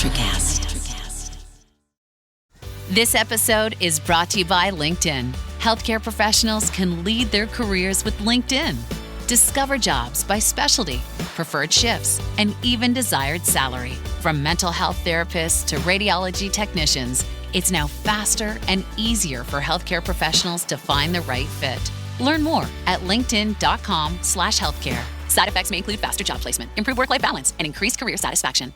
Electricast. This episode is brought to you by LinkedIn. Healthcare professionals can lead their careers with LinkedIn. Discover jobs by specialty, preferred shifts, and even desired salary. From mental health therapists to radiology technicians, it's now faster and easier for healthcare professionals to find the right fit. Learn more at linkedin.com/healthcare. Side effects may include faster job placement, improved work-life balance, and increased career satisfaction.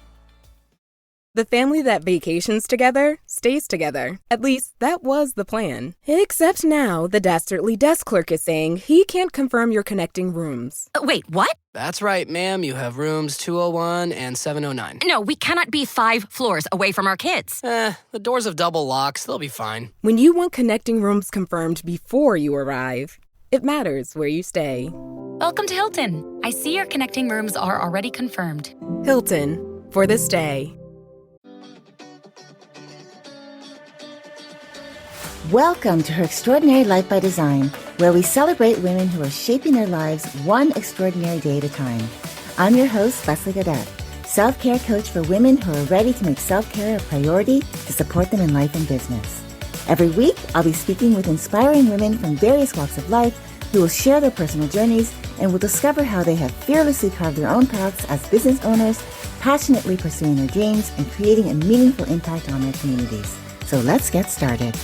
The family that vacations together stays together. At least, that was the plan. Except now, the dastardly desk clerk is saying he can't confirm your connecting rooms. Wait, what? That's right, ma'am. You have rooms 201 and 709. No, we cannot be 5 floors away from our kids. The doors have double locks. They'll be fine. When you want connecting rooms confirmed before you arrive, it matters where you stay. Welcome to Hilton. I see your connecting rooms are already confirmed. Hilton, for this day. Welcome to Her Extraordinary Life by Design, where we celebrate women who are shaping their lives one extraordinary day at a time. I'm your host, Leslie Gaudet, self-care coach for women who are ready to make self-care a priority to support them in life and business. Every week, I'll be speaking with inspiring women from various walks of life who will share their personal journeys and will discover how they have fearlessly carved their own paths as business owners, passionately pursuing their dreams and creating a meaningful impact on their communities. So let's get started.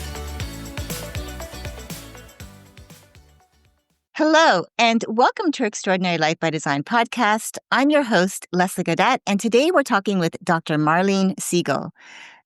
Hello, and welcome to Extraordinary Life by Design podcast. I'm your host, Leslie Gaudet, and today we're talking with Dr. Marlene Siegel.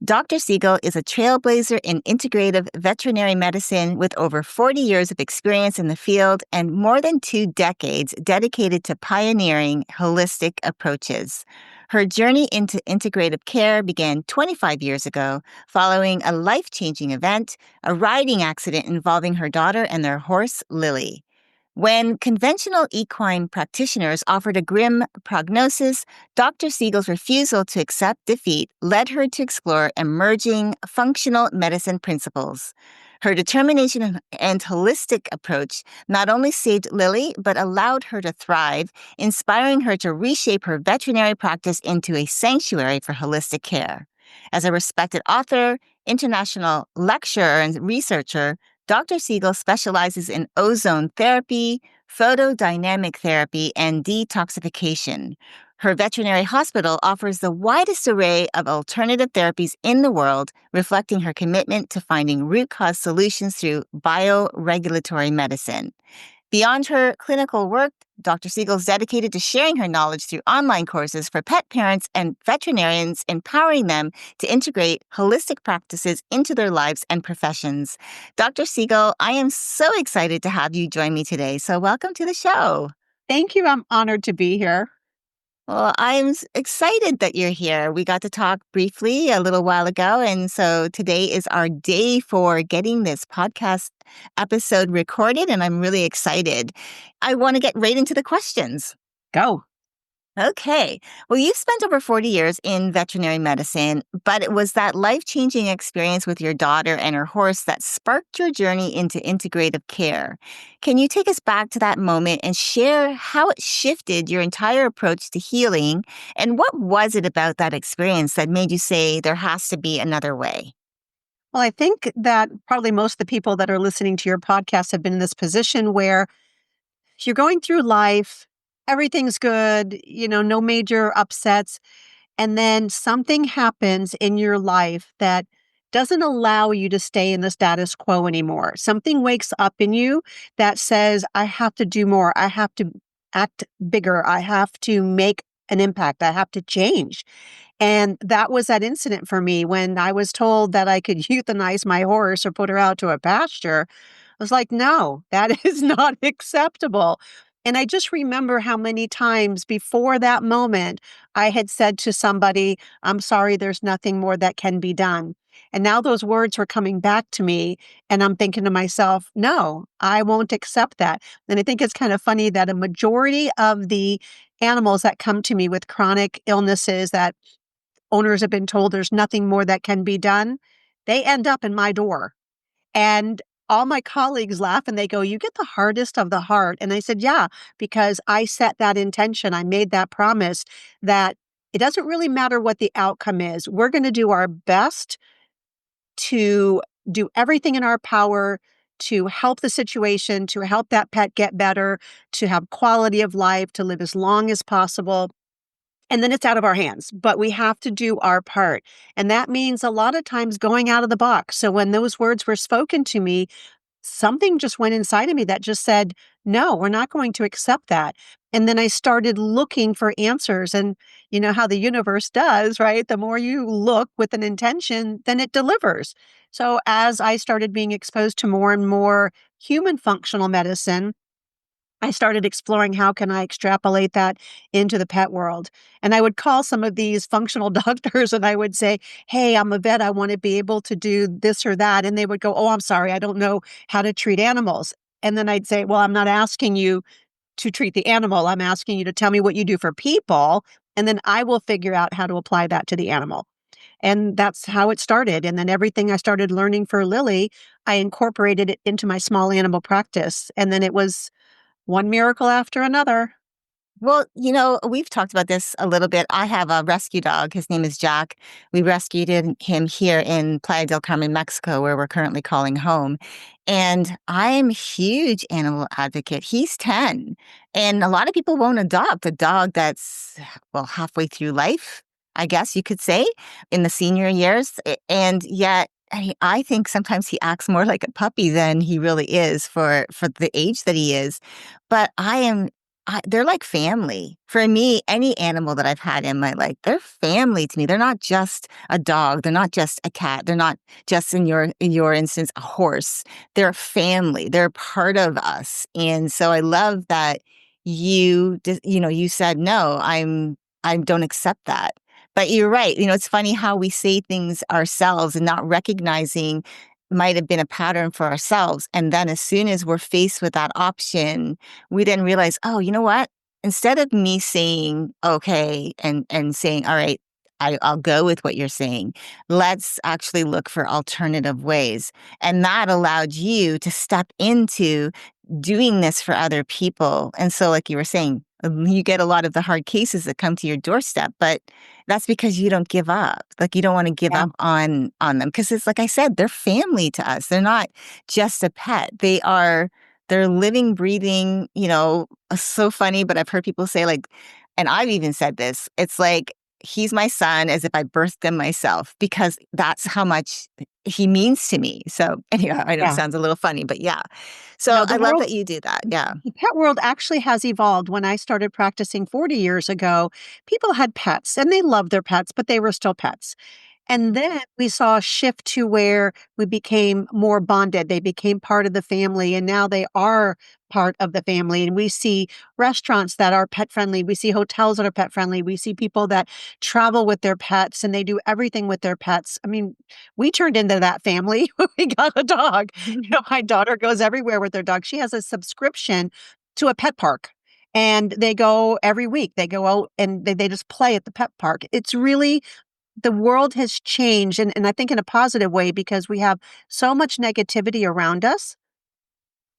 Dr. Siegel is a trailblazer in integrative veterinary medicine with over 40 years of experience in the field and more than 2 decades dedicated to pioneering holistic approaches. Her journey into integrative care began 25 years ago following a life-changing event, a riding accident involving her daughter and their horse, Lily. When conventional equine practitioners offered a grim prognosis, Dr. Siegel's refusal to accept defeat led her to explore emerging functional medicine principles. Her determination and holistic approach not only saved Lily, but allowed her to thrive, inspiring her to reshape her veterinary practice into a sanctuary for holistic care. As a respected author, international lecturer, and researcher, Dr. Siegel specializes in ozone therapy, photodynamic therapy, and detoxification. Her veterinary hospital offers the widest array of alternative therapies in the world, reflecting her commitment to finding root cause solutions through bioregulatory medicine. Beyond her clinical work, Dr. Siegel is dedicated to sharing her knowledge through online courses for pet parents and veterinarians, empowering them to integrate holistic practices into their lives and professions. Dr. Siegel, I am so excited to have you join me today. So welcome to the show. Thank you. I'm honored to be here. Well, I'm excited that you're here. We got to talk briefly a little while ago, and so today is our day for getting this podcast episode recorded, and I'm really excited. I want to get right into the questions. Go. Okay. Well, you've spent over 40 years in veterinary medicine, but it was that life-changing experience with your daughter and her horse that sparked your journey into integrative care. Can you take us back to that moment and share how it shifted your entire approach to healing? And what was it about that experience that made you say there has to be another way? Well, I think that probably most of the people that are listening to your podcast have been in this position where you're going through life, everything's good, no major upsets. And then something happens in your life that doesn't allow you to stay in the status quo anymore. Something wakes up in you that says, I have to do more. I have to act bigger. I have to make an impact. I have to change. And that was that incident for me when I was told that I could euthanize my horse or put her out to a pasture. I was like, no, that is not acceptable. And I just remember how many times before that moment I had said to somebody, I'm sorry, there's nothing more that can be done. And now those words were coming back to me and I'm thinking to myself, no, I won't accept that. And I think it's kind of funny that a majority of the animals that come to me with chronic illnesses that owners have been told there's nothing more that can be done, they end up in my door. And all my colleagues laugh and they go, you get the hardest of the heart. And I said, yeah, because I set that intention. I made that promise that it doesn't really matter what the outcome is. We're going to do our best to do everything in our power to help the situation, to help that pet get better, to have quality of life, to live as long as possible. And then it's out of our hands, but we have to do our part. And that means a lot of times going out of the box. So when those words were spoken to me, something just went inside of me that just said, no, we're not going to accept that. And then I started looking for answers. And you know how the universe does, right? The more you look with an intention, then it delivers. So as I started being exposed to more and more human functional medicine, I started exploring how can I extrapolate that into the pet world. And I would call some of these functional doctors and I would say, hey, I'm a vet. I want to be able to do this or that. And they would go, oh, I'm sorry. I don't know how to treat animals. And then I'd say, well, I'm not asking you to treat the animal. I'm asking you to tell me what you do for people. And then I will figure out how to apply that to the animal. And that's how it started. And then everything I started learning for Lily, I incorporated it into my small animal practice. And then it was one miracle after another. Well, we've talked about this a little bit. I have a rescue dog. His name is Jack. We rescued him here in Playa del Carmen, Mexico, where we're currently calling home. And I'm a huge animal advocate. He's 10. And a lot of people won't adopt a dog that's, well, halfway through life, I guess you could say, in the senior years. And yet, I think sometimes he acts more like a puppy than he really is for the age that he is. But they're like family. For me, any animal that I've had in my life, they're family to me. They're not just a dog. They're not just a cat. They're not just, in your instance, a horse. They're family. They're part of us. And so I love that you said, no, I don't accept that. But you're right. It's funny how we say things ourselves and not recognizing might have been a pattern for ourselves. And then as soon as we're faced with that option, we then realize, oh, you know what? Instead of me saying, okay, and saying, all right, I'll go with what you're saying, let's actually look for alternative ways. And that allowed you to step into doing this for other people. And so, like you were saying, you get a lot of the hard cases that come to your doorstep, but that's because you don't give up. Like, you don't want to give up on them, because it's like I said, they're family to us. They're not just a pet. They're living, breathing, so funny, but I've heard people say, like, and I've even said this, it's like, he's my son as if I birthed him myself, because that's how much he means to me. So anyhow, I know it sounds a little funny, but yeah. So No, I love that you do that. Yeah. The pet world actually has evolved. When I started practicing 40 years ago, people had pets and they loved their pets, but they were still pets. And then we saw a shift to where we became more bonded. They became part of the family, and now they are part of the family. And we see restaurants that are pet friendly. We see hotels that are pet friendly. We see people that travel with their pets and they do everything with their pets. I mean, we turned into that family when we got a dog. My daughter goes everywhere with their dog. She has a subscription to a pet park. And they go every week. They go out and they just play at the pet park. It's really, the world has changed, and I think in a positive way, because we have so much negativity around us.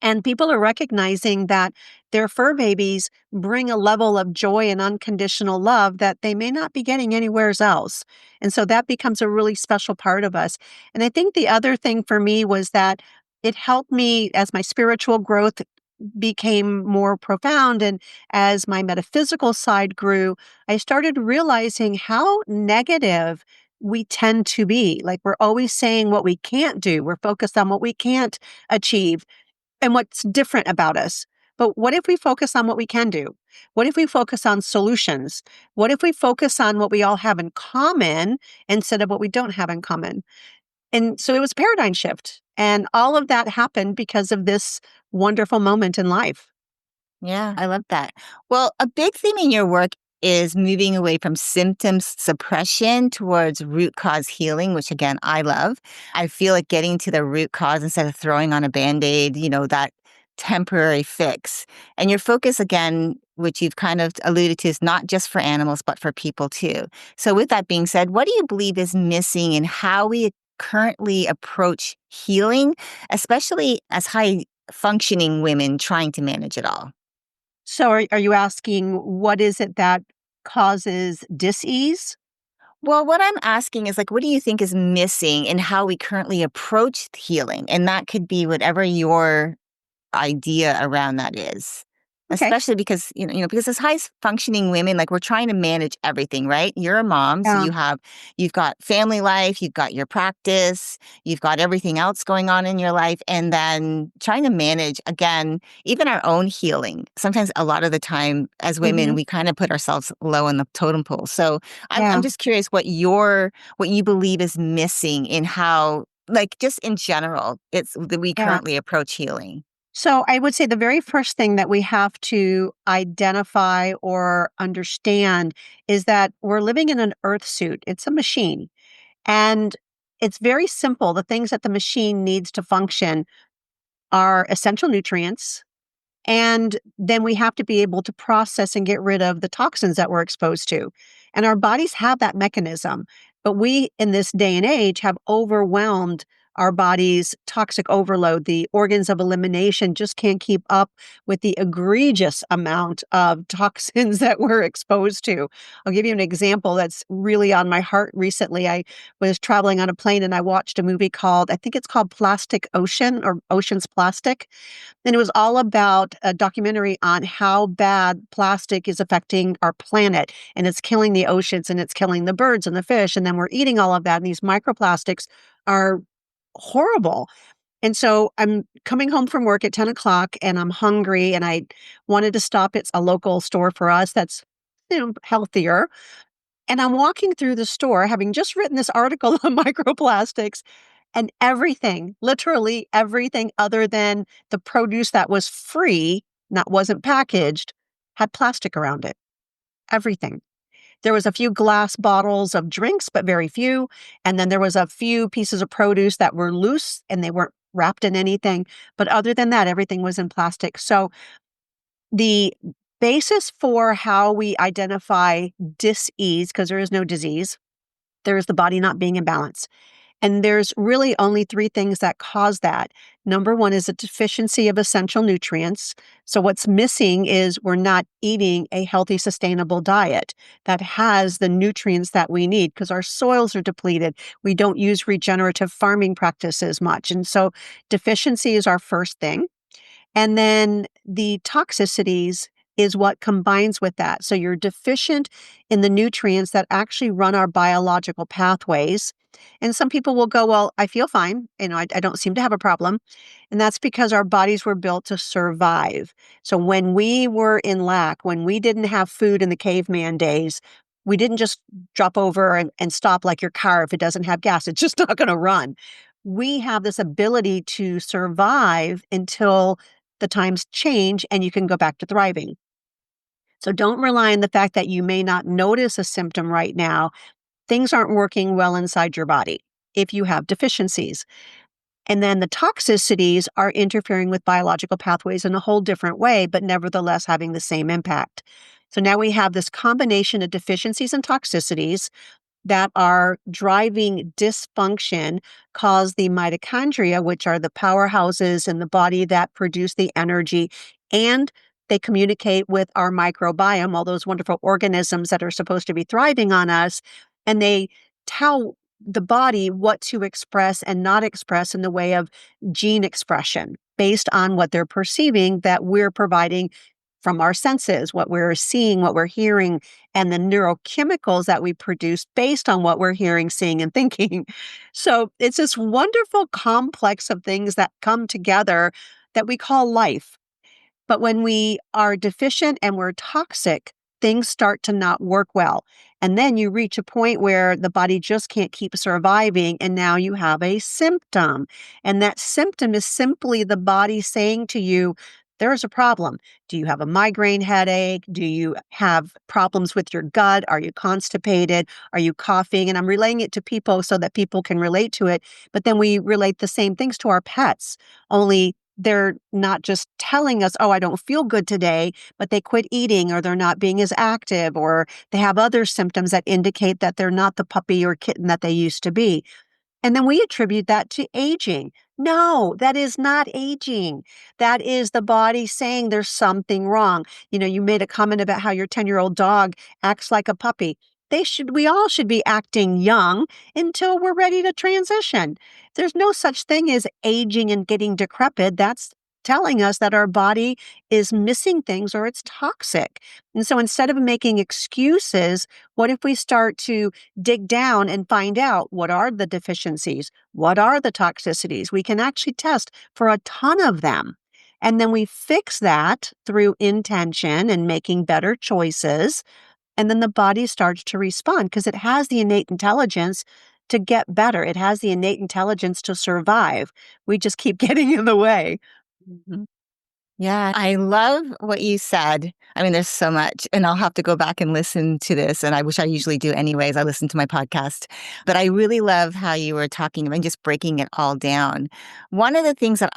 And people are recognizing that their fur babies bring a level of joy and unconditional love that they may not be getting anywhere else. And so that becomes a really special part of us. And I think the other thing for me was that it helped me as my spiritual growth became more profound. And as my metaphysical side grew, I started realizing how negative we tend to be. Like, we're always saying what we can't do. We're focused on what we can't achieve and what's different about us. But what if we focus on what we can do? What if we focus on solutions? What if we focus on what we all have in common instead of what we don't have in common? And so it was a paradigm shift. And all of that happened because of this wonderful moment in life. Yeah, I love that. Well, a big theme in your work is moving away from symptom suppression towards root cause healing, which again, I love. I feel like getting to the root cause instead of throwing on a Band-Aid, that temporary fix. And your focus, again, which you've kind of alluded to, is not just for animals, but for people too. So with that being said, what do you believe is missing in how we currently approach healing, especially as high functioning women trying to manage it all? So are you asking what is it that causes dis-ease? Well, what I'm asking is like, what do you think is missing in how we currently approach healing? And that could be whatever your idea around that is. Okay. Especially because, because as high functioning women, like we're trying to manage everything, right? You're a mom, so Yeah. you've got family life, you've got your practice, you've got everything else going on in your life, and then trying to manage again, even our own healing. Sometimes a lot of the time as women, Hmm. we kind of put ourselves low in the totem pole. So I'm Yeah. just curious what you believe is missing in how, like just in general, it's that we Yeah. currently approach healing. So I would say the very first thing that we have to identify or understand is that we're living in an earth suit. It's a machine. And it's very simple. The things that the machine needs to function are essential nutrients. And then we have to be able to process and get rid of the toxins that we're exposed to. And our bodies have that mechanism. But we, in this day and age, have overwhelmed our body's toxic overload. The organs of elimination just can't keep up with the egregious amount of toxins that we're exposed to. I'll give you an example that's really on my heart recently. I was traveling on a plane and I watched a movie called, I think it's called Plastic Ocean or Ocean's Plastic. And it was all about a documentary on how bad plastic is affecting our planet. And it's killing the oceans and it's killing the birds and the fish. And then we're eating all of that. And these microplastics are horrible. And so I'm coming home from work at 10 o'clock and I'm hungry and I wanted to stop at a local store for us that's healthier. And I'm walking through the store, having just written this article on microplastics, and everything, literally everything other than the produce that was free, that wasn't packaged, had plastic around it. Everything. There was a few glass bottles of drinks, but very few. And then there was a few pieces of produce that were loose and they weren't wrapped in anything. But other than that, everything was in plastic. So the basis for how we identify dis-ease, because there is no disease, there's the body not being in balance. And there's really only three things that cause that. Number one is a deficiency of essential nutrients. So what's missing is we're not eating a healthy, sustainable diet that has the nutrients that we need because our soils are depleted. We don't use regenerative farming practices much. And so deficiency is our first thing. And then the toxicities is what combines with that. So you're deficient in the nutrients that actually run our biological pathways. And some people will go, well, I feel fine. I don't seem to have a problem. And that's because our bodies were built to survive. So when we were in lack, when we didn't have food in the caveman days, we didn't just drop over and stop like your car if it doesn't have gas. It's just not going to run. We have this ability to survive until the times change and you can go back to thriving. So don't rely on the fact that you may not notice a symptom right now. Things aren't working well inside your body if you have deficiencies. And then the toxicities are interfering with biological pathways in a whole different way, but nevertheless having the same impact. So now we have this combination of deficiencies and toxicities that are driving dysfunction, cause the mitochondria, which are the powerhouses in the body that produce the energy, and they communicate with our microbiome, all those wonderful organisms that are supposed to be thriving on us, and they tell the body what to express and not express in the way of gene expression based on what they're perceiving that we're providing from our senses, what we're seeing, what we're hearing, and the neurochemicals that we produce based on what we're hearing, seeing, and thinking. So it's this wonderful complex of things that come together that we call life. But when we are deficient and we're toxic, things start to not work well. And then you reach a point where the body just can't keep surviving, and now you have a symptom. And that symptom is simply the body saying to you, there's a problem. Do you have a migraine headache? Do you have problems with your gut? Are you constipated? Are you coughing? And I'm relaying it to people so that people can relate to it. But then we relate the same things to our pets, only they're not just telling us, oh, I don't feel good today, but they quit eating or they're not being as active or they have other symptoms that indicate that they're not the puppy or kitten that they used to be. And then we attribute that to aging. No, that is not aging. That is the body saying there's something wrong. You made a comment about how your 10-year-old dog acts like a puppy. We all should be acting young until we're ready to transition. There's no such thing as aging and getting decrepit. That's telling us that our body is missing things or it's toxic. And so instead of making excuses, what if we start to dig down and find out what are the deficiencies? What are the toxicities? We can actually test for a ton of them. And then we fix that through intention and making better choices. And then the body starts to respond because it has the innate intelligence to get better. It has the innate intelligence to survive. We just keep getting in the way. Mhm. Yeah, I love what you said. I mean, there's so much, and I'll have to go back and listen to this. And I wish I usually do anyways. I listen to my podcast, but I really love how you were talking about just breaking it all down. One of the things that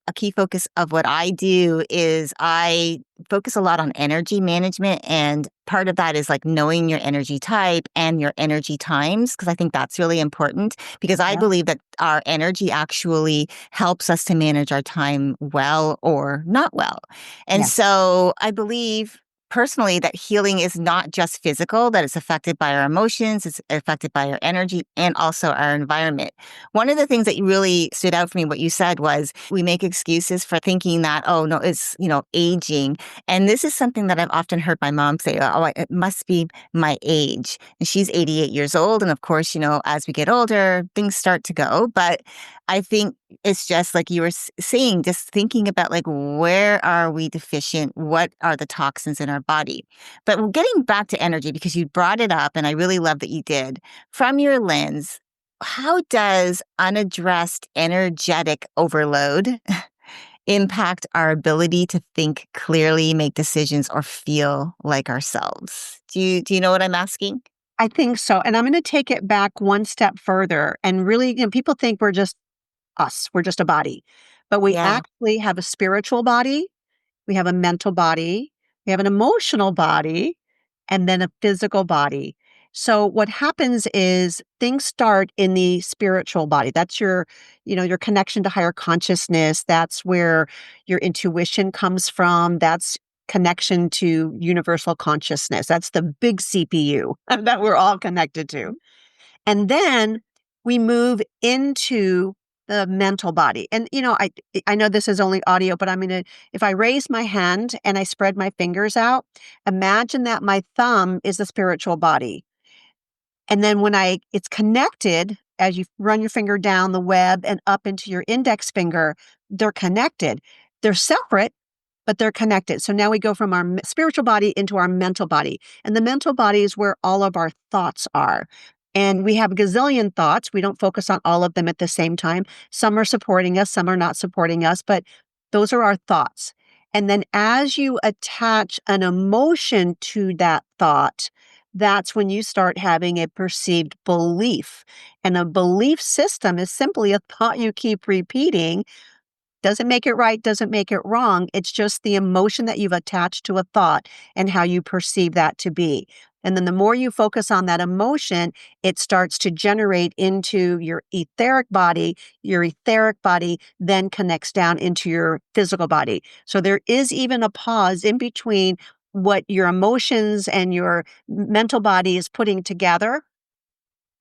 a key focus of what I do is I focus a lot on energy management. And part of that is like knowing your energy type and your energy times, because I think that's really important because I Yeah. believe that our energy actually helps us to manage our time well or not well. And Yes. so I believe personally that healing is not just physical, that it's affected by our emotions, it's affected by our energy and also our environment. One of the things that really stood out for me, what you said was we make excuses for thinking that, oh, no, it's, aging. And this is something that I've often heard my mom say, oh, it must be my age. And she's 88 years old. And of course, as we get older, things start to go. But I think it's just like you were saying, just thinking about like, where are we deficient? What are the toxins in our body? But getting back to energy, because you brought it up, and I really love that you did, from your lens, how does unaddressed energetic overload impact our ability to think clearly, make decisions, or feel like ourselves? Do you know what I'm asking? I think so. And I'm going to take it back one step further. And really, people think we're just us, we're just a body. But we Yeah. actually have a spiritual body, we have a mental body, we have an emotional body, and then a physical body. So what happens is things start in the spiritual body. That's your connection to higher consciousness. That's where your intuition comes from. That's connection to universal consciousness. That's the big CPU that we're all connected to. And then we move into the mental body. And I know this is only audio, but if I raise my hand and I spread my fingers out, imagine that my thumb is the spiritual body. And then when it's connected, as you run your finger down the web and up into your index finger, they're connected. They're separate, but they're connected. So now we go from our spiritual body into our mental body. And the mental body is where all of our thoughts are. And we have a gazillion thoughts. We don't focus on all of them at the same time. Some are supporting us, some are not supporting us, but those are our thoughts. And then as you attach an emotion to that thought, that's when you start having a perceived belief. And a belief system is simply a thought you keep repeating. Doesn't make it right, doesn't make it wrong. It's just the emotion that you've attached to a thought and how you perceive that to be. And then the more you focus on that emotion, it starts to generate into your etheric body. Your etheric body then connects down into your physical body. So there is even a pause in between what your emotions and your mental body is putting together.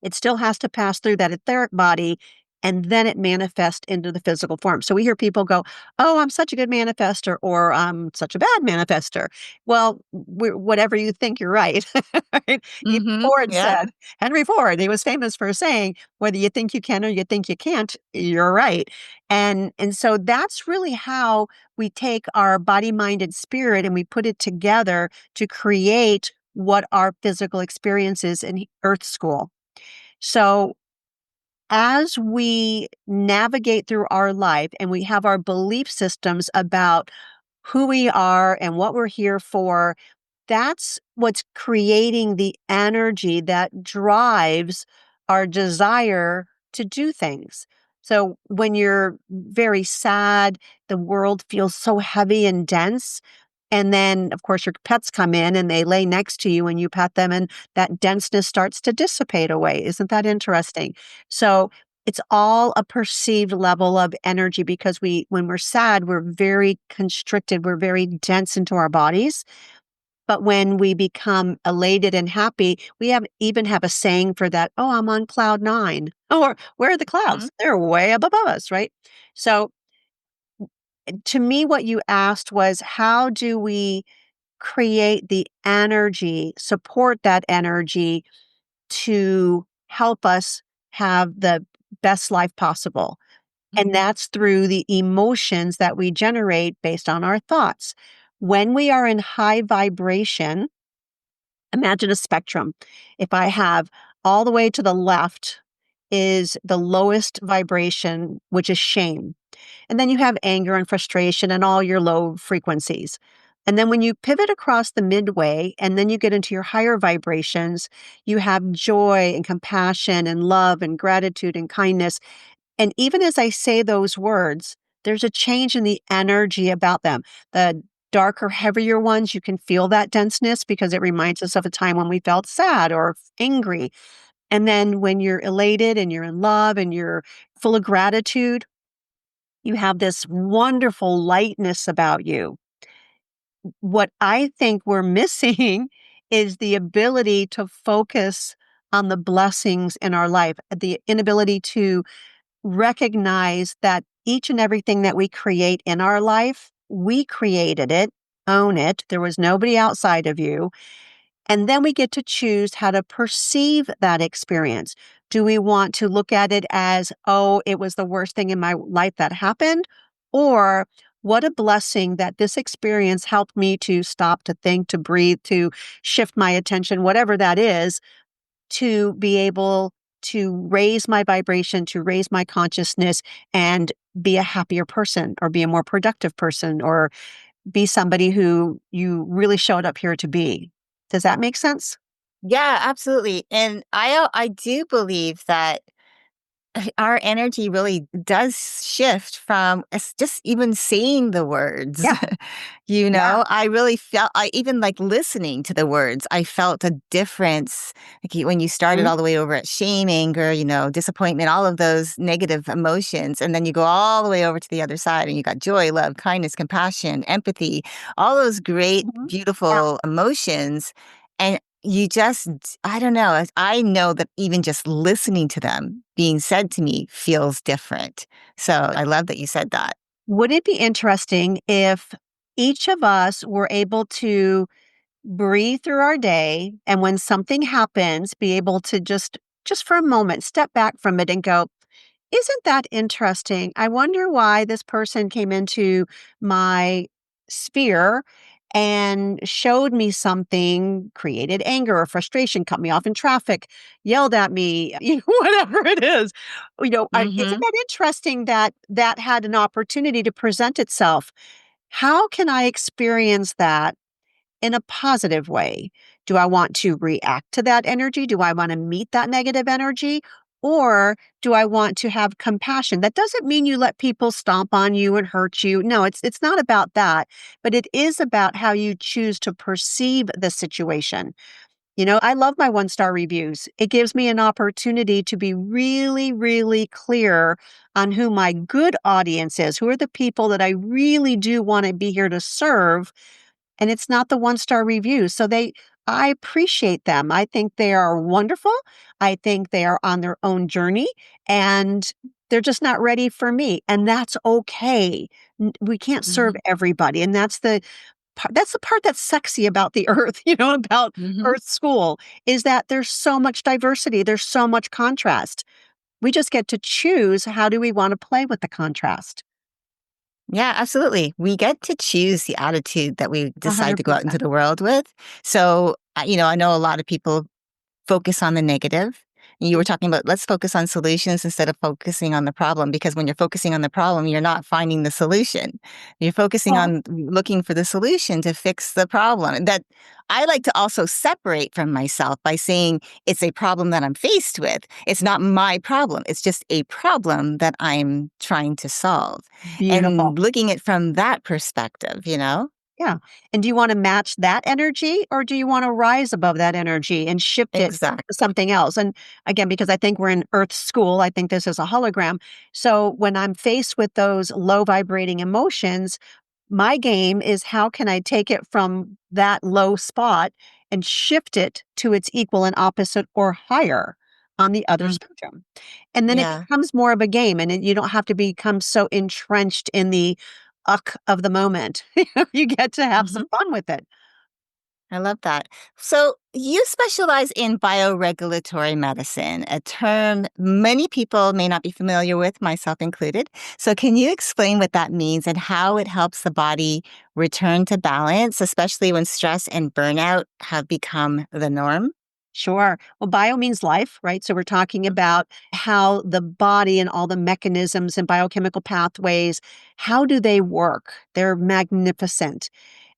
It still has to pass through that etheric body, and then it manifests into the physical form. So we hear people go, oh, I'm such a good manifester, or I'm such a bad manifester. Well, whatever you think, you're right. Right? Even Ford Yeah. said, Henry Ford, he was famous for saying, whether you think you can or you think you can't, you're right. And so that's really how we take our body, mind, and spirit and we put it together to create what our physical experience is in Earth School. So as we navigate through our life and we have our belief systems about who we are and what we're here for, that's what's creating the energy that drives our desire to do things. So when you're very sad, the world feels so heavy and dense. And then, of course, your pets come in and they lay next to you and you pet them, and that denseness starts to dissipate away. Isn't that interesting? So It's all a perceived level of energy because when we're sad, we're very constricted, we're very dense into our bodies. But when we become elated and happy, we even have a saying for that, oh, I'm on cloud nine. Or where are the Mhm. clouds? They're way up above us, right? So to me, what you asked was how do we create the energy, support that energy to help us have the best life possible? And that's through the emotions that we generate based on our thoughts. When we are in high vibration, imagine a spectrum. If I have all the way to the left is the lowest vibration, which is shame. And then you have anger and frustration and all your low frequencies. And then when you pivot across the midway and then you get into your higher vibrations, you have joy and compassion and love and gratitude and kindness. And even as I say those words, there's a change in the energy about them. The darker, heavier ones, you can feel that denseness because it reminds us of a time when we felt sad or angry. And then when you're elated and you're in love and you're full of gratitude, you have this wonderful lightness about you. What I think we're missing is the ability to focus on the blessings in our life, the inability to recognize that each and everything that we create in our life, we created it, own it. There was nobody outside of you. And then we get to choose how to perceive that experience. Do we want to look at it as, oh, it was the worst thing in my life that happened? Or what a blessing that this experience helped me to stop, to think, to breathe, to shift my attention, whatever that is, to be able to raise my vibration, to raise my consciousness and be a happier person or be a more productive person or be somebody who you really showed up here to be. Does that make sense? Yeah, absolutely. And I do believe that our energy really does shift from just even saying the words. Yeah. Yeah. I really felt, I even like listening to the words, I felt a difference. Like when you started Mhm. all the way over at shame, anger, disappointment, all of those negative emotions. And then you go all the way over to the other side and you got joy, love, kindness, compassion, empathy, all those great, Mhm. Yeah. beautiful emotions. And you just, I don't know. I know that even just listening to them being said to me feels different. So I love that you said that. Would it be interesting if each of us were able to breathe through our day and when something happens, be able to just for a moment step back from it and go, isn't that interesting? I wonder why this person came into my sphere and showed me something, created anger or frustration, cut me off in traffic, yelled at me, whatever it is. Isn't Hmm. that interesting that that had an opportunity to present itself? How can I experience that in a positive way? Do I want to react to that energy? Do I want to meet that negative energy? Or do I want to have compassion? That doesn't mean you let people stomp on you and hurt you. No, it's not about that, but it is about how you choose to perceive the situation. I love my one-star reviews. It gives me an opportunity to be really, really clear on who my good audience is, who are the people that I really do want to be here to serve, and it's not the one-star reviews. So I appreciate them. I think they are wonderful. I think they are on their own journey and they're just not ready for me. And that's okay. We can't serve Hmm. everybody. And that's the part that's sexy about the earth, about Hmm. Earth School is that there's so much diversity. There's so much contrast. We just get to choose how do we want to play with the contrast. Yeah, absolutely. We get to choose the attitude that we decide to go out into 100%. the world with. So, I know a lot of people focus on the negative. You were talking about let's focus on solutions instead of focusing on the problem because when you're focusing on the problem, you're not finding the solution. You're focusing Well, on looking for the solution to fix the problem. And that I like to also separate from myself by saying it's a problem that I'm faced with. It's not my problem. It's just a problem that I'm trying to solve. beautiful. And looking at from that perspective. Yeah. And do you want to match that energy or do you want to rise above that energy and shift it Exactly. to something else? And again, because I think we're in Earth school, I think this is a hologram. So when I'm faced with those low vibrating emotions, my game is how can I take it from that low spot and shift it to its equal and opposite or higher on the other Mm, spectrum. And then it yeah. becomes more of a game you don't have to become so entrenched in the uck of the moment. You get to have some Mhm. fun with it. I love that. So, you specialize in bioregulatory medicine, a term many people may not be familiar with, myself included. So, can you explain what that means and how it helps the body return to balance, especially when stress and burnout have become the norm? Sure. Well, bio means life, right? So we're talking about how the body and all the mechanisms and biochemical pathways, how do they work? They're magnificent.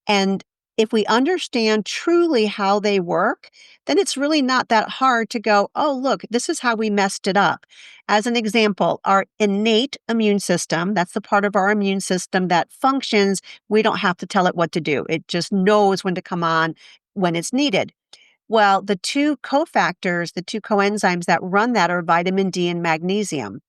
And if we understand truly how they work, then it's really not that hard to go, oh, look, this is how we messed it up. As an example, our innate immune system, that's the part of our immune system that functions. We don't have to tell it what to do. It just knows when to come on when it's needed. Well, the two cofactors, the two coenzymes that run that are vitamin D and magnesium.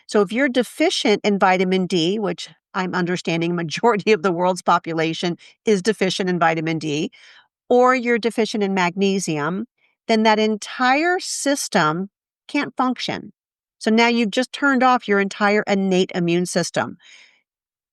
So if you're deficient in vitamin D, which I'm understanding majority of the world's population is deficient in vitamin D, or you're deficient in magnesium, then that entire system can't function. So now you've just turned off your entire innate immune system.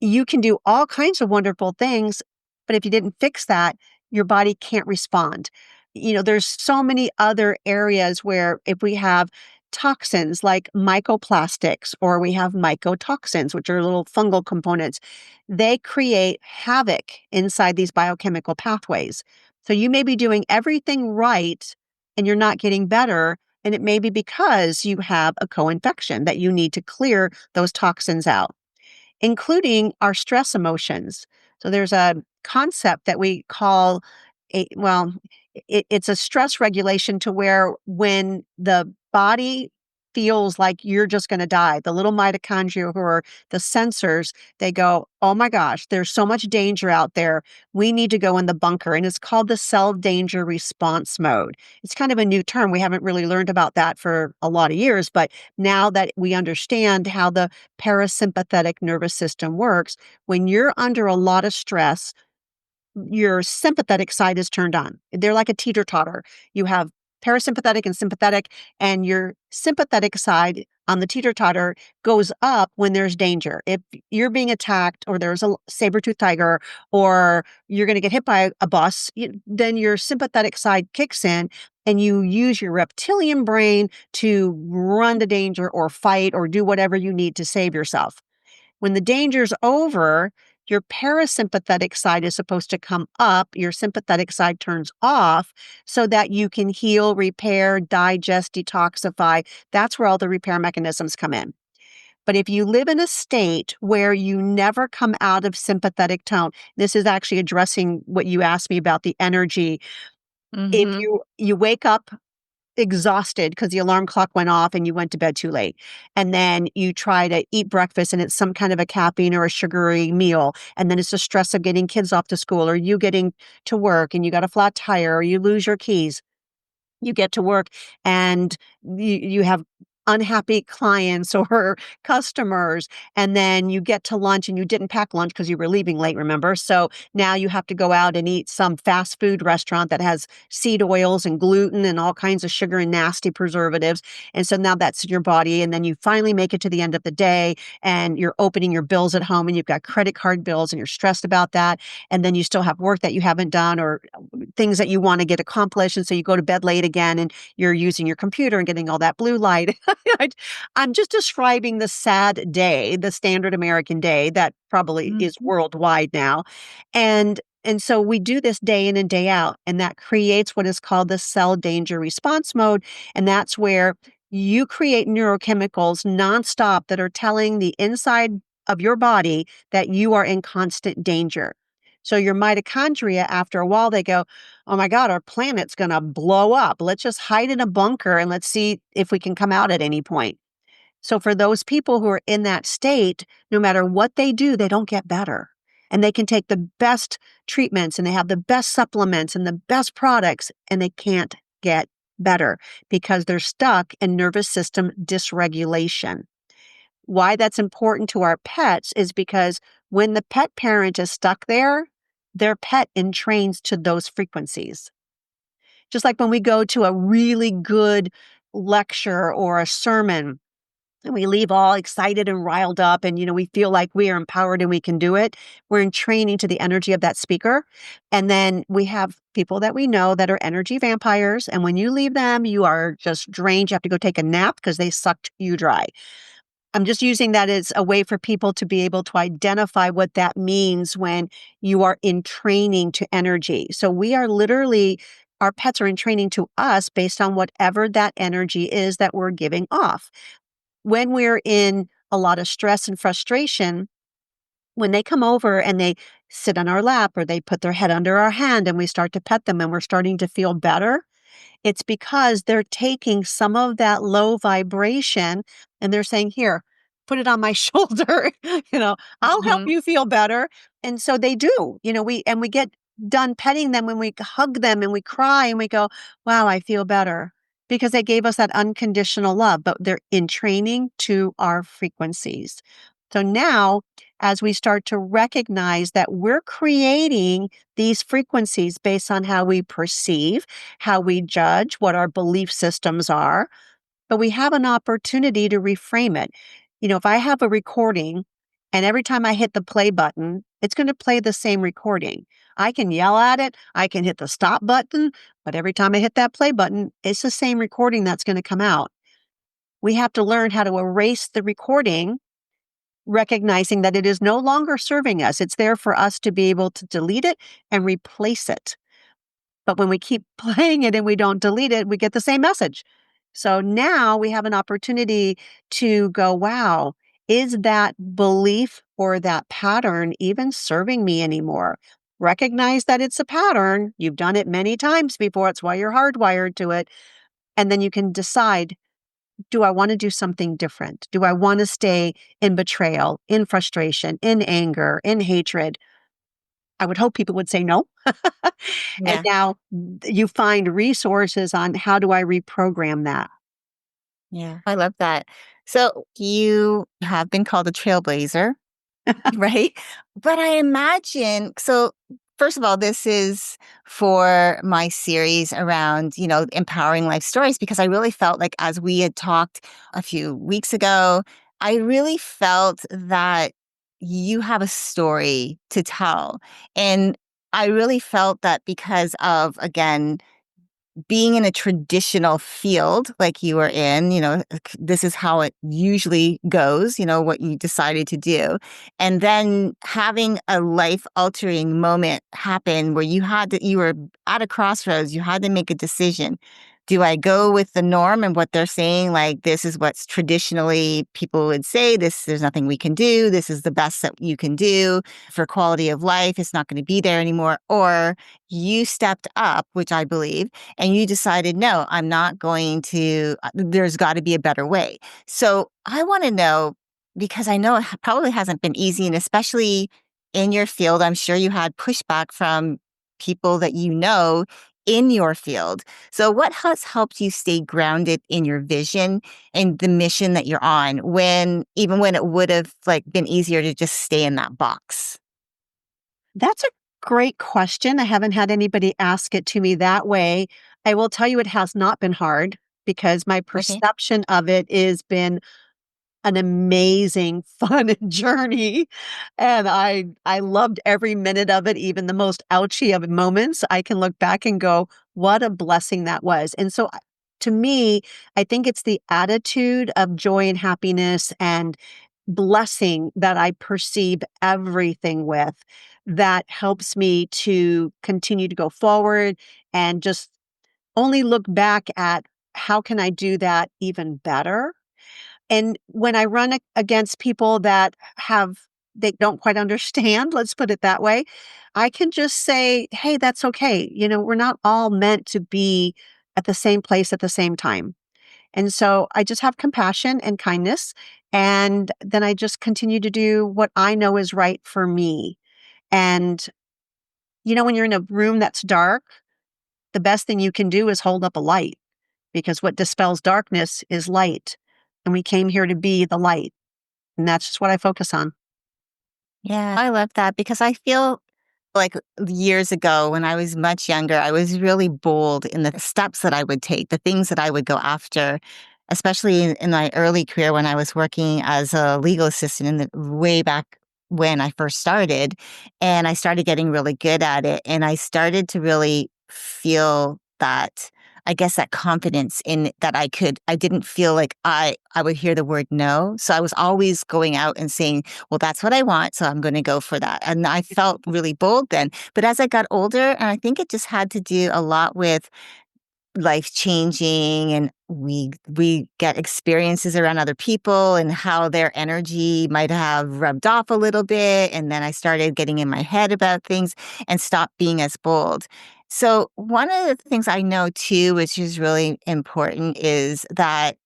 You can do all kinds of wonderful things, but if you didn't fix that, your body can't respond. There's so many other areas where if we have toxins like mycoplastics or we have mycotoxins, which are little fungal components, they create havoc inside these biochemical pathways. So you may be doing everything right and you're not getting better. And it may be because you have a co-infection that you need to clear those toxins out, including our stress emotions. So there's a concept that we call it's a stress regulation to where when the body feels like you're just going to die, the little mitochondria who are the sensors, they go, oh my gosh, there's so much danger out there. We need to go in the bunker. And it's called the cell danger response mode. It's kind of a new term. We haven't really learned about that for a lot of years, but now that we understand how the parasympathetic nervous system works, when you're under a lot of stress, your sympathetic side is turned on. They're like a teeter-totter. You have parasympathetic and sympathetic, and your sympathetic side on the teeter-totter goes up when there's danger. If you're being attacked or there's a saber-toothed tiger or you're going to get hit by a bus, then your sympathetic side kicks in and you use your reptilian brain to run to danger or fight or do whatever you need to save yourself. When the danger's over, your parasympathetic side is supposed to come up, your sympathetic side turns off so that you can heal, repair, digest, detoxify. That's where all the repair mechanisms come in. But if you live in a state where you never come out of sympathetic tone, this is actually addressing what you asked me about the energy. If Hmm. you wake up exhausted because the alarm clock went off and you went to bed too late. And then you try to eat breakfast and it's some kind of a caffeine or a sugary meal. And then it's the stress of getting kids off to school or you getting to work and you got a flat tire or you lose your keys. You get to work and you have unhappy clients or customers, and then you get to lunch and you didn't pack lunch because you were leaving late, remember? So now you have to go out and eat some fast food restaurant that has seed oils and gluten and all kinds of sugar and nasty preservatives. And so now that's in your body. And then you finally make it to the end of the day and you're opening your bills at home and you've got credit card bills and you're stressed about that. And then you still have work that you haven't done or things that you want to get accomplished. And so you go to bed late again and you're using your computer and getting all that blue light. I'm just describing the sad day, the standard American day that probably is Hmm. worldwide now. And so we do this day in and day out, and that creates what is called the cell danger response mode. And that's where you create neurochemicals nonstop that are telling the inside of your body that you are in constant danger. So your mitochondria, after a while, they go, oh my God, our planet's going to blow up. Let's just hide in a bunker and let's see if we can come out at any point. So for those people who are in that state, no matter what they do, they don't get better. and they can take the best treatments and they have the best supplements and the best products, and they can't get better because they're stuck in nervous system dysregulation. Why that's important to our pets is because when the pet parent is stuck there, their pet entrains to those frequencies. Just like when we go to a really good lecture or a sermon, and we leave all excited and riled up and, we feel like we are empowered and we can do it. We're in training to the energy of that speaker. And then we have people that we know that are energy vampires. And when you leave them, you are just drained. You have to go take a nap because they sucked you dry. I'm just using that as a way for people to be able to identify what that means when you are in training to energy. So we are literally, our pets are in training to us based on whatever that energy is that we're giving off. When we're in a lot of stress and frustration, when they come over and they sit on our lap or they put their head under our hand and we start to pet them and we're starting to feel better, it's because they're taking some of that low vibration and they're saying, here, put it on my shoulder, I'll help Mhm. you feel better. And so they do, we get done petting them when we hug them and we cry and we go, wow, I feel better because they gave us that unconditional love, but they're in training to our frequencies. So now, as we start to recognize that we're creating these frequencies based on how we perceive, how we judge, what our belief systems are, but we have an opportunity to reframe it. If I have a recording and every time I hit the play button, it's going to play the same recording. I can yell at it, I can hit the stop button, but every time I hit that play button, it's the same recording that's going to come out. We have to learn how to erase the recording, recognizing that it is no longer serving us. It's there for us to be able to delete it and replace it. But when we keep playing it and we don't delete it, we get the same message. So now we have an opportunity to go, wow, is that belief or that pattern even serving me anymore? Recognize that it's a pattern. You've done it many times before. It's why you're hardwired to it. And then you can decide, do I want to do something different? Do I want to stay in betrayal, in frustration, in anger, in hatred? I would hope people would say no. And Yeah. now you find resources on how do I reprogram that? Yeah. I love that. So you have been called a trailblazer, right? But I imagine, so first of all, this is for my series around, empowering life stories, because I really felt like as we had talked a few weeks ago, I really felt that you have a story to tell. And I really felt that because of, again, being in a traditional field like you were in, this is how it usually goes, what you decided to do. And then having a life altering moment happen where you were at a crossroads, you had to make a decision. Do I go with the norm and what they're saying? Like, this is what's traditionally people would say, there's nothing we can do. This is the best that you can do for quality of life. It's not going to be there anymore. Or you stepped up, which I believe, and you decided, no, I'm not going to, there's got to be a better way. So I want to know, because I know it probably hasn't been easy, and especially in your field, I'm sure you had pushback from people that in your field. So what has helped you stay grounded in your vision and the mission that you're on even when it would have been easier to just stay in that box? That's a great question. I haven't had anybody ask it to me that way. I will tell you it has not been hard because my Okay. perception of it has been an amazing, fun journey, and I loved every minute of it, even the most ouchy of moments. I can look back and go, "What a blessing that was." And so, to me, I think it's the attitude of joy and happiness and blessing that I perceive everything with that helps me to continue to go forward and just only look back at how can I do that even better? And when I run against people that they don't quite understand, let's put it that way, I can just say, hey, that's okay. We're not all meant to be at the same place at the same time. And so I just have compassion and kindness. And then I just continue to do what I know is right for me. And, when you're in a room that's dark, the best thing you can do is hold up a light, because what dispels darkness is light. And we came here to be the light. And that's just what I focus on. Yeah, I love that because I feel like years ago when I was much younger, I was really bold in the steps that I would take, the things that I would go after, especially in my early career when I was working as a legal assistant in the way back when I first started. And I started getting really good at it. And I started to really feel that, I guess, that confidence in that I didn't feel like I would hear the word no. So I was always going out and saying, well, that's what I want, so I'm going to go for that. And I felt really bold then. But as I got older, and I think it just had to do a lot with life changing, and we get experiences around other people and how their energy might have rubbed off a little bit, and then I started getting in my head about things and stopped being as bold. So one of the things I know too, which is really important, is that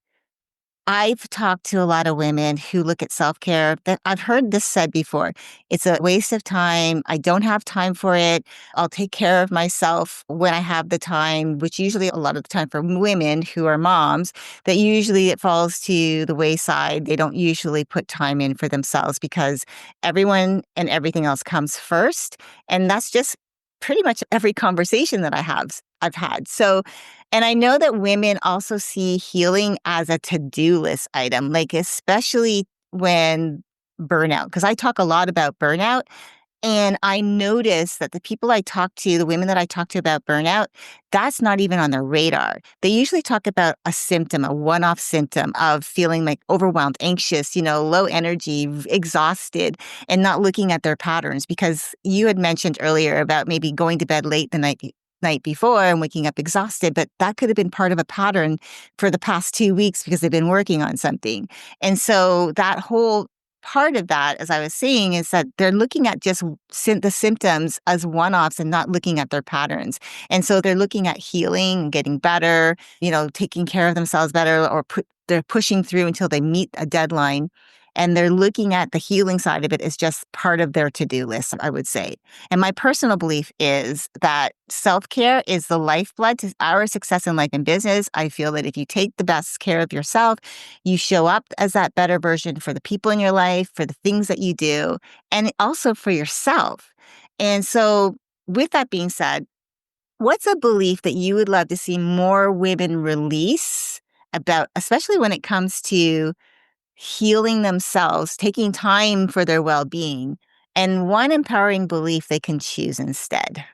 I've talked to a lot of women who look at self-care that I've heard this said before. It's a waste of time. I don't have time for it. I'll take care of myself when I have the time, which usually a lot of the time for women who are moms, that usually it falls to the wayside. They don't usually put time in for themselves because everyone and everything else comes first. And that's just pretty much every conversation that I've had. So, and I know that women also see healing as a to-do list item, like especially when burnout, because I talk a lot about burnout. And I notice that the people I talk to, the women that I talk to about burnout, that's not even on their radar. They usually talk about a symptom, a one-off symptom of feeling like overwhelmed, anxious, low energy, exhausted, and not looking at their patterns. Because you had mentioned earlier about maybe going to bed late the night before and waking up exhausted, but that could have been part of a pattern for the past 2 weeks because they've been working on something. And so that whole part of that, as I was saying, is that they're looking at just the symptoms as one-offs and not looking at their patterns. And so they're looking at healing and getting better, taking care of themselves better, or they're pushing through until they meet a deadline. And they're looking at the healing side of it as just part of their to-do list, I would say. And my personal belief is that self-care is the lifeblood to our success in life and business. I feel that if you take the best care of yourself, you show up as that better version for the people in your life, for the things that you do, and also for yourself. And so with that being said, what's a belief that you would love to see more women release about, especially when it comes to healing themselves, taking time for their well-being, and one empowering belief they can choose instead?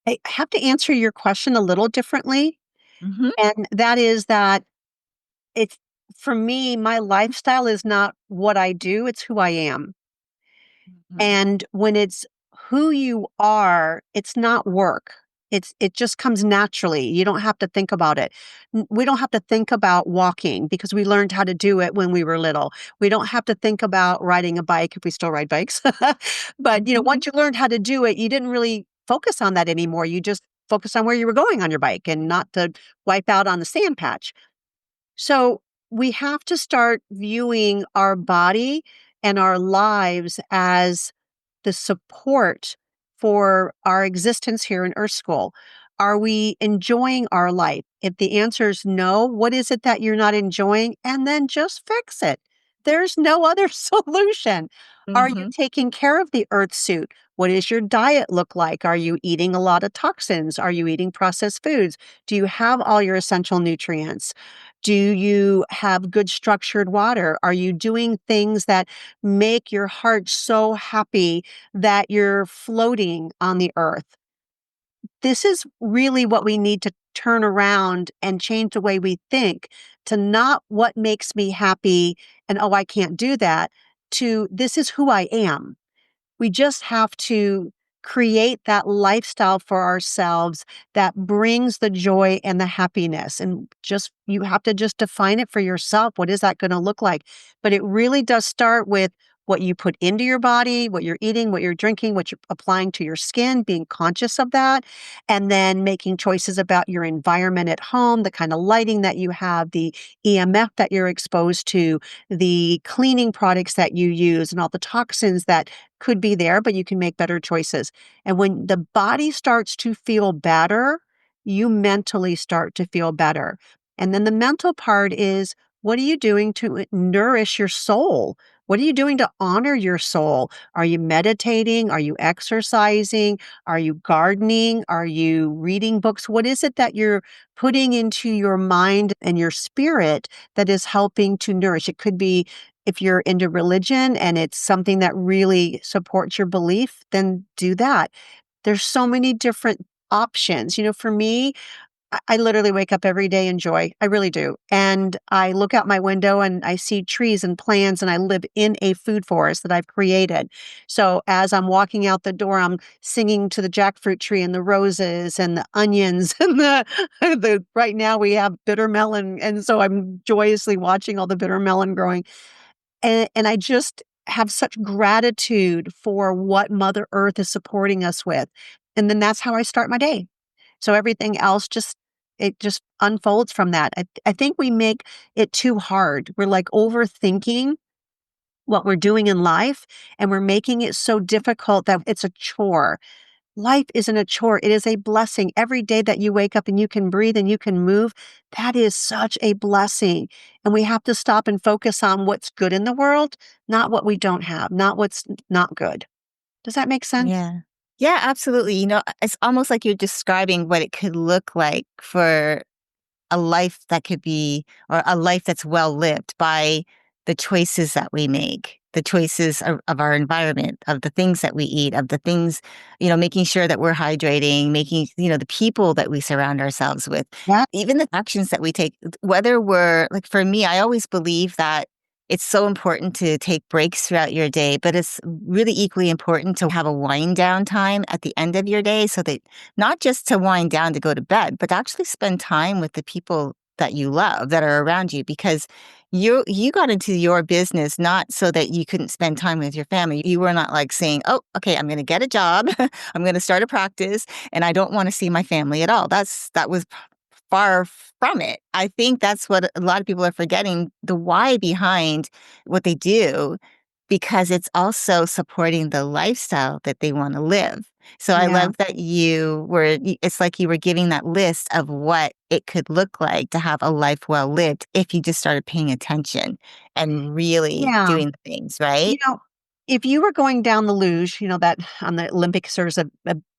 I have to answer your question a little differently. Mhm. And that is that it's for me, my lifestyle is not what I do, it's who I am. Mhm. And when it's who you are, it's not work. It just comes naturally. You don't have to think about it. We don't have to think about walking because we learned how to do it when we were little. We don't have to think about riding a bike if we still ride bikes. But, Mhm. once you learned how to do it, you didn't really focus on that anymore. You just focused on where you were going on your bike and not to wipe out on the sand patch. So we have to start viewing our body and our lives as the support for our existence here in Earth School. Are we enjoying our life? If the answer is no, what is it that you're not enjoying? And then just fix it. There's no other solution. Are you Mhm. taking care of the Earth suit? What does your diet look like? Are you eating a lot of toxins? Are you eating processed foods? Do you have all your essential nutrients? Do you have good structured water? Are you doing things that make your heart so happy that you're floating on the earth? This is really what we need to turn around and change the way we think, to not what makes me happy and, oh, I can't do that, to this is who I am. We just have to create that lifestyle for ourselves that brings the joy and the happiness. And you have to just define it for yourself. What is that going to look like? But it really does start with what you put into your body, what you're eating, what you're drinking, what you're applying to your skin, being conscious of that, and then making choices about your environment at home, the kind of lighting that you have, the EMF that you're exposed to, the cleaning products that you use, and all the toxins that could be there, but you can make better choices. And when the body starts to feel better, you mentally start to feel better. And then the mental part is, what are you doing to nourish your soul? What are you doing to honor your soul? Are you meditating? Are you exercising? Are you gardening? Are you reading books? What is it that you're putting into your mind and your spirit that is helping to nourish? It could be, if you're into religion and it's something that really supports your belief, then do that. There's so many different options. For me, I literally wake up every day in joy. I really do. And I look out my window and I see trees and plants, and I live in a food forest that I've created. So as I'm walking out the door, I'm singing to the jackfruit tree and the roses and the onions and the right now we have bitter melon. And so I'm joyously watching all the bitter melon growing. And I just have such gratitude for what Mother Earth is supporting us with. And then that's how I start my day. So everything else it just unfolds from that. I think we make it too hard. We're like overthinking what we're doing in life, and we're making it so difficult that it's a chore. Life isn't a chore. It is a blessing. Every day that you wake up and you can breathe and you can move, that is such a blessing. And we have to stop and focus on what's good in the world, not what we don't have, not what's not good. Does that make sense? Yeah. Yeah, absolutely. It's almost like you're describing what it could look like for a life that could be, or a life that's well lived by the choices that we make, the choices of our environment, of the things that we eat, of the things, making sure that we're hydrating, making, the people that we surround ourselves with, Yeah. even the actions that we take, whether we're like, for me, I always believe that it's so important to take breaks throughout your day, but it's really equally important to have a wind down time at the end of your day, so that not just to wind down to go to bed, but actually spend time with the people that you love that are around you, because you got into your business not so that you couldn't spend time with your family. You were not like saying, "Oh, okay, I'm going to get a job, I'm going to start a practice, and I don't want to see my family at all." That was far from it. I think that's what a lot of people are forgetting, the why behind what they do, because it's also supporting the lifestyle that they want to live. So I Yeah. love that it's like you were giving that list of what it could look like to have a life well lived if you just started paying attention and really Yeah. doing the things, You right? know, if you were going down the luge, that on the Olympics, there's a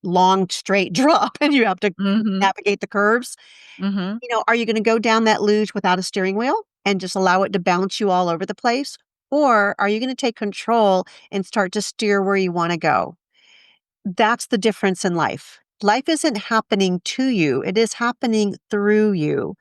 long straight drop and you have to Mhm. navigate the curves. Mhm. Are you going to go down that luge without a steering wheel and just allow it to bounce you all over the place? Or are you going to take control and start to steer where you want to go? That's the difference in life. Life isn't happening to you, it is happening through you.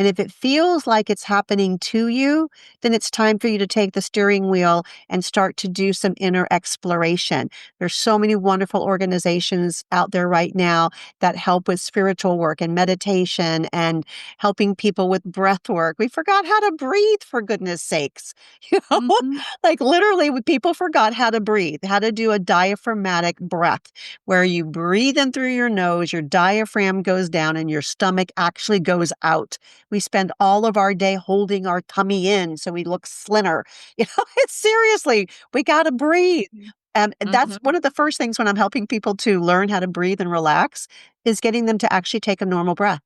And if it feels like it's happening to you, then it's time for you to take the steering wheel and start to do some inner exploration. There's so many wonderful organizations out there right now that help with spiritual work and meditation and helping people with breath work. We forgot how to breathe, for goodness sakes. You know, Mhm. like literally, people forgot how to breathe, how to do a diaphragmatic breath where you breathe in through your nose, your diaphragm goes down, and your stomach actually goes out. We spend all of our day holding our tummy in so we look slimmer. It's seriously, we got to breathe. And that's Mhm. one of the first things when I'm helping people to learn how to breathe and relax is getting them to actually take a normal breath.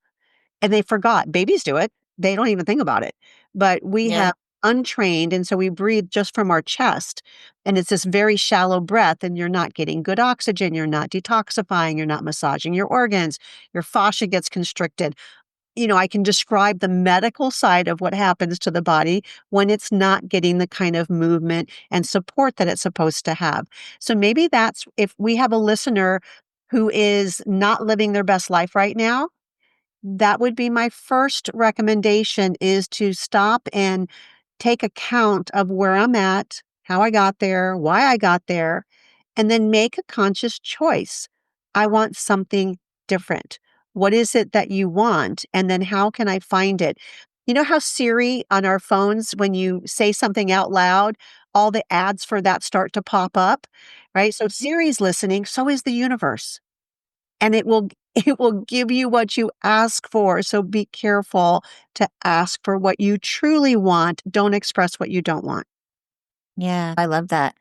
And they forgot. Babies do it. They don't even think about it. But we Yeah. have untrained, and so we breathe just from our chest. And it's this very shallow breath, and you're not getting good oxygen. You're not detoxifying. You're not massaging your organs. Your fascia gets constricted. I can describe the medical side of what happens to the body when it's not getting the kind of movement and support that it's supposed to have. So maybe that's if we have a listener who is not living their best life right now, that would be my first recommendation, is to stop and take account of where I'm at, how I got there, why I got there, and then make a conscious choice. I want something different. What is it that you want? And then how can I find it? You know how Siri on our phones, when you say something out loud, all the ads for that start to pop up, right? So Siri's listening, so is the universe, and it will give you what you ask for. So be careful to ask for what you truly want. Don't express what you don't want. Yeah, I love that.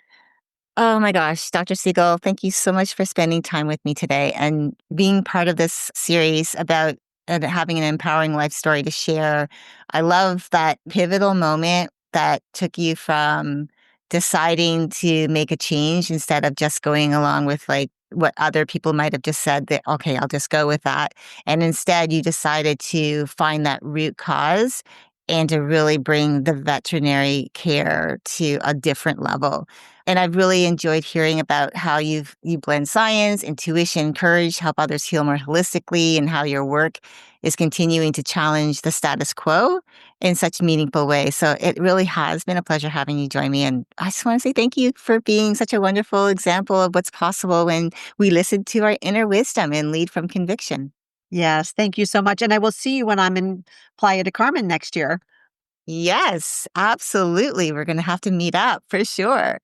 Oh my gosh, Dr. Siegel, thank you so much for spending time with me today and being part of this series about having an empowering life story to share. I love that pivotal moment that took you from deciding to make a change instead of just going along with like what other people might have just said that, okay, I'll just go with that. And instead you decided to find that root cause and to really bring the veterinary care to a different level. And I've really enjoyed hearing about how you blend science, intuition, courage, help others heal more holistically, and how your work is continuing to challenge the status quo in such a meaningful way. So it really has been a pleasure having you join me. And I just want to say thank you for being such a wonderful example of what's possible when we listen to our inner wisdom and lead from conviction. Yes, thank you so much. And I will see you when I'm in Playa del Carmen next year. Yes, absolutely. We're going to have to meet up for sure.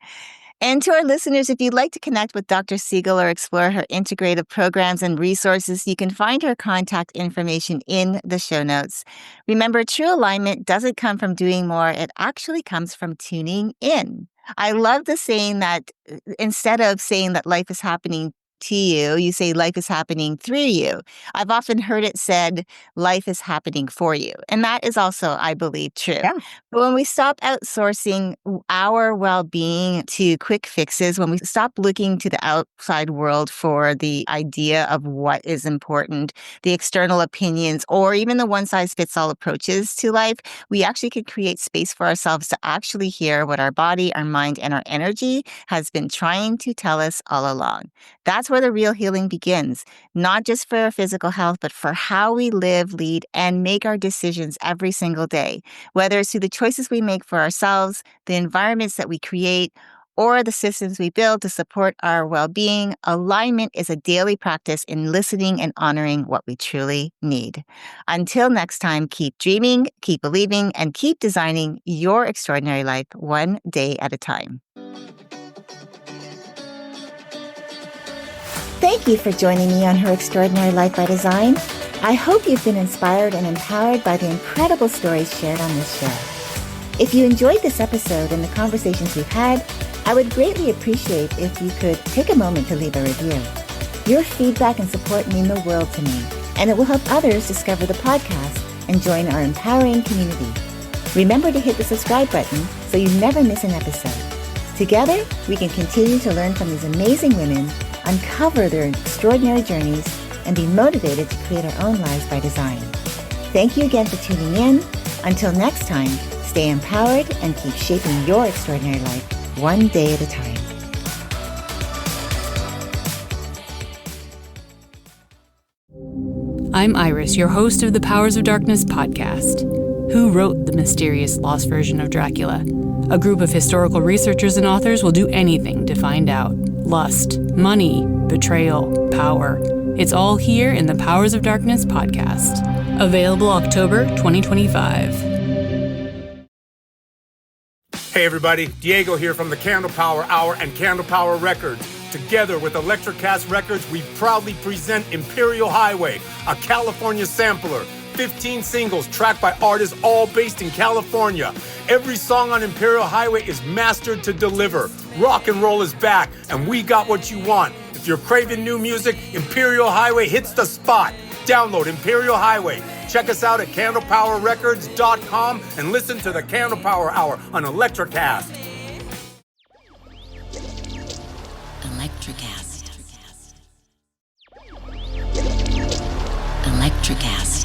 And to our listeners, if you'd like to connect with Dr. Siegel or explore her integrative programs and resources, you can find her contact information in the show notes. Remember, true alignment doesn't come from doing more. It actually comes from tuning in. I love the saying that instead of saying that life is happening to you, you say life is happening through you. I've often heard it said, life is happening for you. And that is also, I believe, true. Yeah. But when we stop outsourcing our well-being to quick fixes, when we stop looking to the outside world for the idea of what is important, the external opinions, or even the one-size-fits-all approaches to life, we actually can create space for ourselves to actually hear what our body, our mind, and our energy has been trying to tell us all along. That's where the real healing begins, not just for our physical health, but for how we live, lead, and make our decisions every single day, whether it's through the choices we make for ourselves, the environments that we create, or the systems we build to support our well-being. Alignment is a daily practice in listening and honoring what we truly need. Until next time, keep dreaming, keep believing, and keep designing your extraordinary life one day at a time. Thank you for joining me on Her Extraordinary Life by Design. I hope you've been inspired and empowered by the incredible stories shared on this show. If you enjoyed this episode and the conversations we've had, I would greatly appreciate if you could take a moment to leave a review. Your feedback and support mean the world to me, and it will help others discover the podcast and join our empowering community. Remember to hit the subscribe button so you never miss an episode. Together, we can continue to learn from these amazing women, uncover their extraordinary journeys, and be motivated to create our own lives by design. Thank you again for tuning in. Until next time, stay empowered and keep shaping your extraordinary life one day at a time. I'm Iris, your host of the Powers of Darkness podcast. Who wrote the mysterious lost version of Dracula? A group of historical researchers and authors will do anything to find out. Lust, money, betrayal, power. It's all here in the Powers of Darkness podcast. Available October 2025. Hey everybody, Diego here from the Candle Power Hour and Candle Power Records. Together with Electrocast Records, we proudly present Imperial Highway, a California sampler. 15 singles tracked by artists all based in California. Every song on Imperial Highway is mastered to deliver. Rock and roll is back, and we got what you want. If you're craving new music, Imperial Highway hits the spot. Download Imperial Highway. Check us out at candlepowerrecords.com and listen to the Candle Power Hour on Electrocast. Electrocast. Electrocast.